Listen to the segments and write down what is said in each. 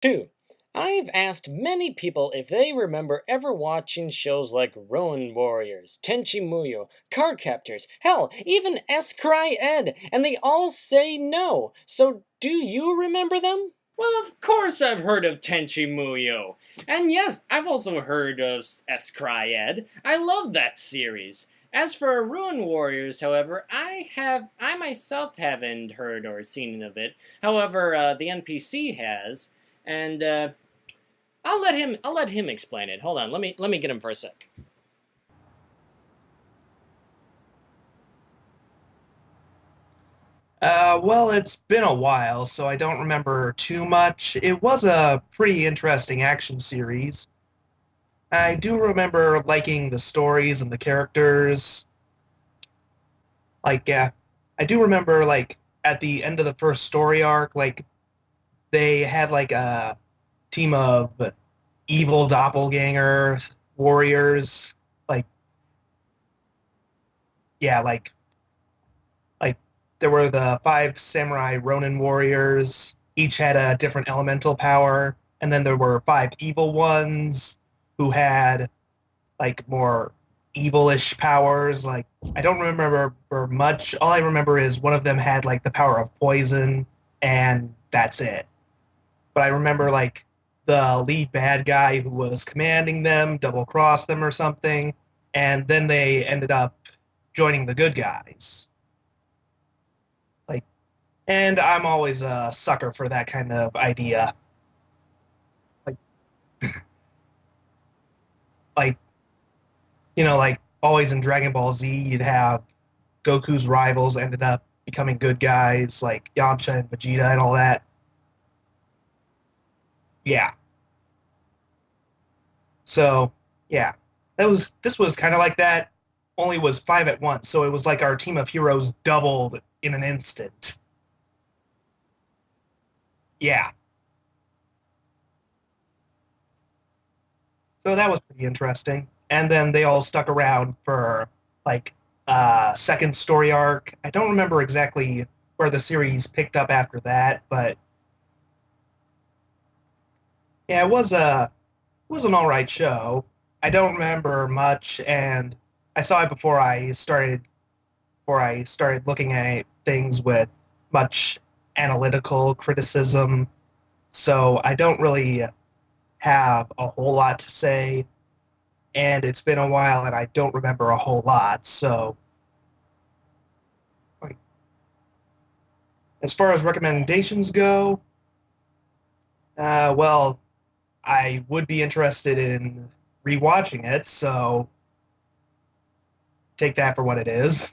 2. I've asked many people if they remember ever watching shows like Ronin Warriors, Tenchi Muyo, Card Captors, hell, even S. Cry Ed, and they all say no. So, do you remember them? Well, of course I've heard of Tenchi Muyo. And yes, I've also heard of S. Cry Ed. I love that series. As for Ruin Warriors, however, I myself haven't heard or seen of it. However, the NPC has, and I'll let him explain it. Hold on, let me get him for a sec. Well, it's been a while, so I don't remember too much. It was a pretty interesting action series. I do remember liking the stories and the characters. I do remember, at the end of the first story arc, they had, a team of evil doppelganger warriors. Like, yeah, like there were the five samurai Ronin warriors. Each had a different elemental power, and then there were five evil ones who had more evilish powers. Like, I don't remember much. All I remember is one of them had the power of poison, and that's it. But I remember the lead bad guy who was commanding them double crossed them or something, and then they ended up joining the good guys. Like, and I'm always a sucker for that kind of idea. Like, like always in Dragon Ball Z, you'd have Goku's rivals ended up becoming good guys, like Yamcha and Vegeta and all that. Yeah. So yeah, this was kind of like that. Only was five at once, so it was like our team of heroes doubled in an instant. Yeah. So that was pretty interesting. And then they all stuck around for like second story arc. I don't remember exactly where the series picked up after that, but yeah, it was an all right show. I don't remember much, and I saw it before I started looking at things with much analytical criticism. So I don't really have a whole lot to say, and it's been a while, and I don't remember a whole lot. So, like, as far as recommendations go, well, I would be interested in rewatching it. So take that for what it is.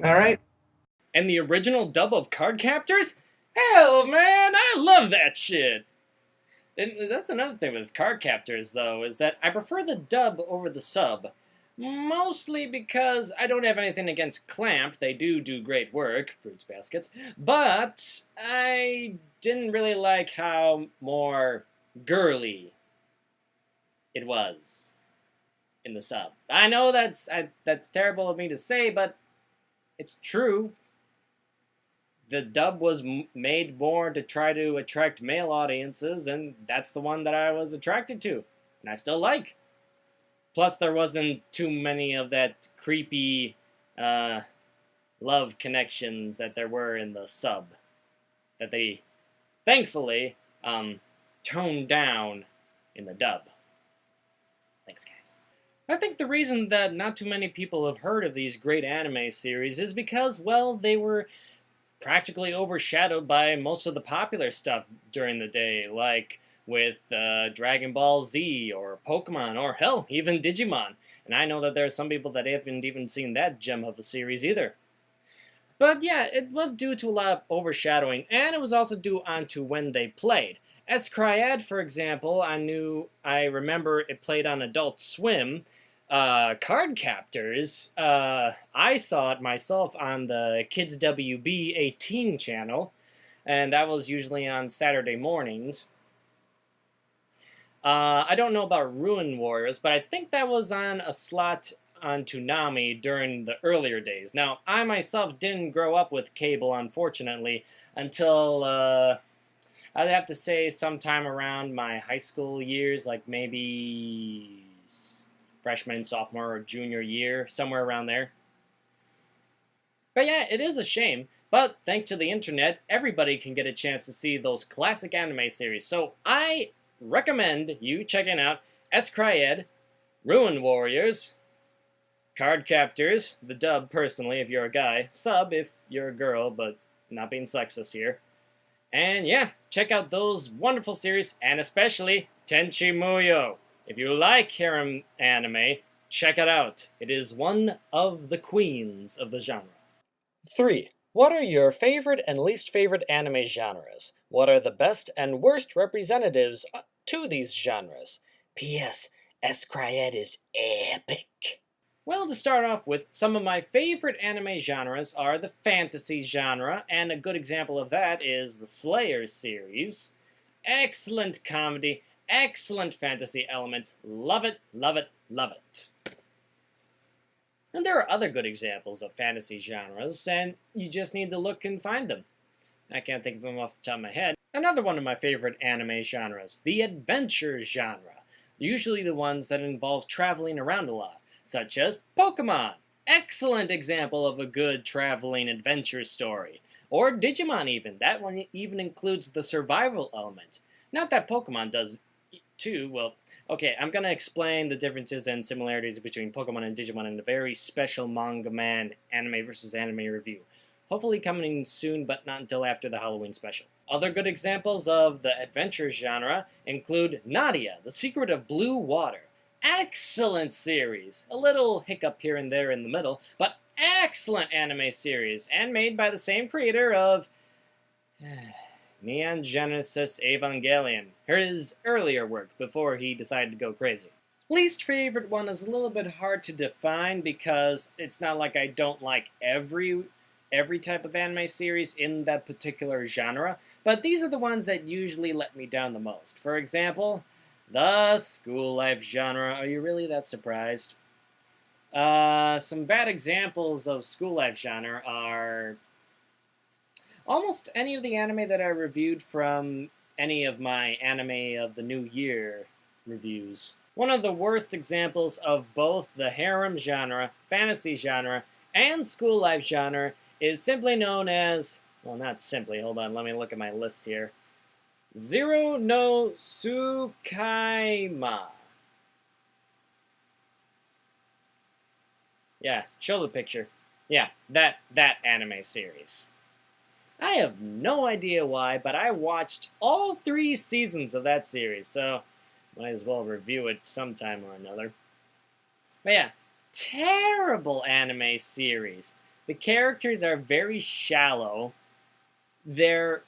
All right. And the original dub of Card Captors? Hell, man, I love that shit. And that's another thing with Card Captors, though, is that I prefer the dub over the sub. Mostly because I don't have anything against Clamp. They do great work, Fruits Baskets. But I didn't really like how more girly it was in the sub. I know that's terrible of me to say, but it's true. The dub was made more to try to attract male audiences, and that's the one that I was attracted to, and I still like. Plus, there wasn't too many of that creepy uh, love connections that there were in the sub, that they thankfully toned down in the dub. Thanks, guys. I think the reason that not too many people have heard of these great anime series is because, well, they were practically overshadowed by most of the popular stuff during the day, like with Dragon Ball Z or Pokemon or hell, even Digimon. And I know that there are some people that haven't even seen that gem of a series either. But yeah, it was due to a lot of overshadowing, and it was also due onto when they played. As Cryad, for example, I remember it played on Adult Swim. Card Captors, I saw it myself on the Kids WB 18 channel, and that was usually on Saturday mornings. I don't know about Ruin Warriors, but I think that was on a slot on Toonami during the earlier days. Now, I myself didn't grow up with cable, unfortunately, until, I'd have to say sometime around my high school years, like maybe freshman, sophomore, or junior year, somewhere around there. But yeah, it is a shame. But thanks to the internet, everybody can get a chance to see those classic anime series. So I recommend you checking out Escryed, Ruin Warriors, Card Captors, the dub personally if you're a guy, sub if you're a girl, but not being sexist here. And yeah, check out those wonderful series, and especially Tenchi Muyo. If you like harem anime, check it out. It is one of the queens of the genre. 3. What are your favorite and least favorite anime genres? What are the best and worst representatives to these genres? P.S. Escryed is epic. Well, to start off with, some of my favorite anime genres are the fantasy genre, and a good example of that is the Slayer series. Excellent comedy, excellent fantasy elements, love it, love it, love it. And there are other good examples of fantasy genres, and you just need to look and find them. I can't think of them off the top of my head. Another one of my favorite anime genres, the adventure genre. Usually the ones that involve traveling around a lot, such as Pokemon. Excellent example of a good traveling adventure story. Or Digimon even. That one even includes the survival element. Not that Pokemon does too. Well, okay, I'm going to explain the differences and similarities between Pokemon and Digimon in a very special MangaMan anime versus anime review. Hopefully coming soon, but not until after the Halloween special. Other good examples of the adventure genre include Nadia, The Secret of Blue Water. Excellent series. A little hiccup here and there in the middle, but excellent anime series, and made by the same creator of Neon Genesis Evangelion, his earlier work before he decided to go crazy. Least favorite one is a little bit hard to define because it's not like I don't like every type of anime series in that particular genre, but these are the ones that usually let me down the most. For example, the school life genre. Are you really that surprised? Some bad examples of school life genre are almost any of the anime that I reviewed from any of my Anime of the New Year reviews. One of the worst examples of both the harem genre, fantasy genre, and school life genre is simply known as, well, not simply, hold on, let me look at my list here. Zero no Tsukaima. Yeah, show the picture. Yeah, that anime series. I have no idea why, but I watched all 3 seasons of that series, so might as well review it sometime or another. But yeah, terrible anime series. The characters are very shallow. They're...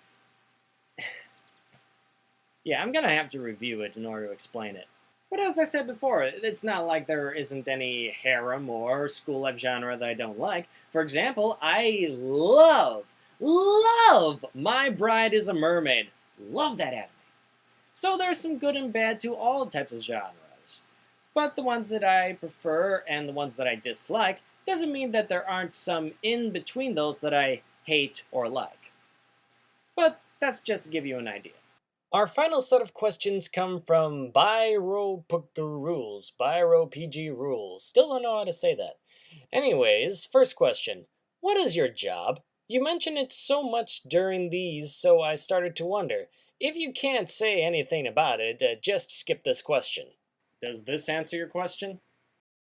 yeah, I'm gonna have to review it in order to explain it. But as I said before, it's not like there isn't any harem or school life genre that I don't like. For example, I love My Bride is a Mermaid. Love that anime. So there's some good and bad to all types of genres. But the ones that I prefer and the ones that I dislike doesn't mean that there aren't some in between those that I hate or like. But that's just to give you an idea. Our final set of questions come from ByroPG Rules. Still don't know how to say that. Anyways, first question. What is your job? You mention it so much during these, so I started to wonder. If you can't say anything about it, just skip this question. Does this answer your question?